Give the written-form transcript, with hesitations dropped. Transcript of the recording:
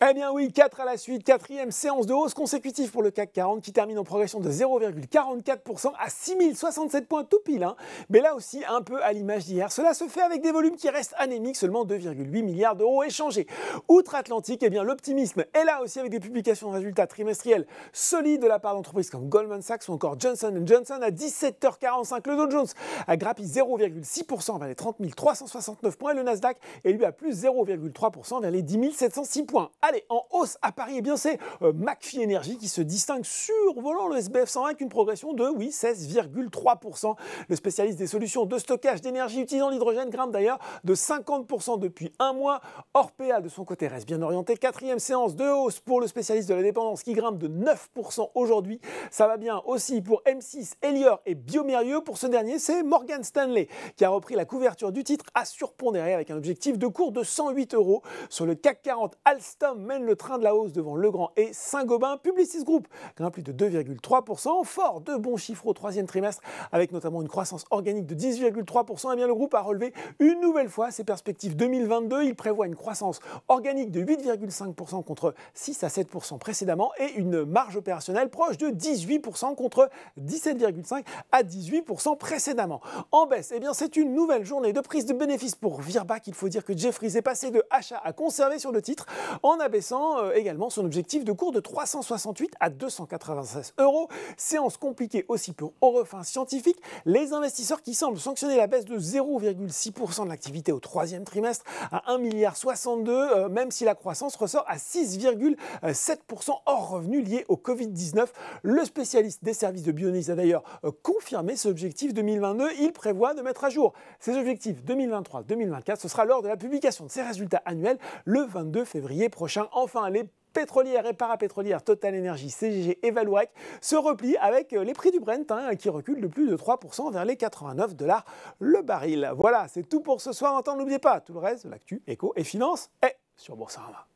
Eh bien oui, 4 à la suite, quatrième séance de hausse consécutive pour le CAC 40 qui termine en progression de 0,44% à 6067 points tout pile. Mais là aussi, un peu à l'image d'hier, cela se fait avec des volumes qui restent anémiques, seulement 2,8 milliards d'euros échangés. Outre-Atlantique, eh bien l'optimisme est là aussi avec des publications de résultats trimestriels solides de la part d'entreprises comme Goldman Sachs ou encore Johnson & Johnson à 17h45. Le Dow Jones a grappé 0,6% vers les 30 369 points et le Nasdaq est lui à plus 0,3% vers les 10 706 points. Allez, en hausse à Paris, eh bien c'est McPhy Energy qui se distingue survolant le SBF 120 avec une progression de 16,3%. Le spécialiste des solutions de stockage d'énergie utilisant l'hydrogène grimpe d'ailleurs de 50% depuis un mois. Orpea de son côté reste bien orienté. Quatrième séance de hausse pour le spécialiste de la dépendance qui grimpe de 9% aujourd'hui. Ça va bien aussi pour M6, Elior et Biomérieux. Pour ce dernier, c'est Morgan Stanley qui a repris la couverture du titre à surpondérer avec un objectif de cours de 108 €. Sur le CAC 40, Alstom mène le train de la hausse devant Legrand et Saint-Gobain. Publicis Group grimpe plus de 2,3%, fort de bons chiffres au troisième trimestre, avec notamment une croissance organique de 10,3%. Et bien le groupe a relevé une nouvelle fois ses perspectives 2022. Il prévoit une croissance organique de 8,5% contre 6 à 7% précédemment et une marge opérationnelle proche de 18% contre 17,5 à 18% précédemment. En baisse, eh bien c'est une nouvelle journée de prise de bénéfices pour Virbac. Il faut dire que Jefferies est passé de achat à conserver sur le titre en abaissant également son objectif de cours de 368 à 296 €. Séance compliquée aussi pour Eurofins Scientifique. Les investisseurs qui semblent sanctionner la baisse de 0,6% de l'activité au troisième trimestre à 1,62 milliard, même si la croissance ressort à 6,7% hors revenus liés au Covid-19. Le spécialiste des services de Bionis a d'ailleurs confirmé ce objectif 2022. Il prévoit de mettre à jour ses objectifs 2023-2024. Ce sera lors de la publication de ses résultats annuels le 22 février prochain. Enfin, les pétrolières et parapétrolières Total Energy, CGG et Vallourec se replient avec les prix du Brent qui reculent de plus de 3% vers les 89 $ le baril. Voilà, c'est tout pour ce soir. N'oubliez pas, tout le reste de l'actu, éco et finance est sur Boursorama.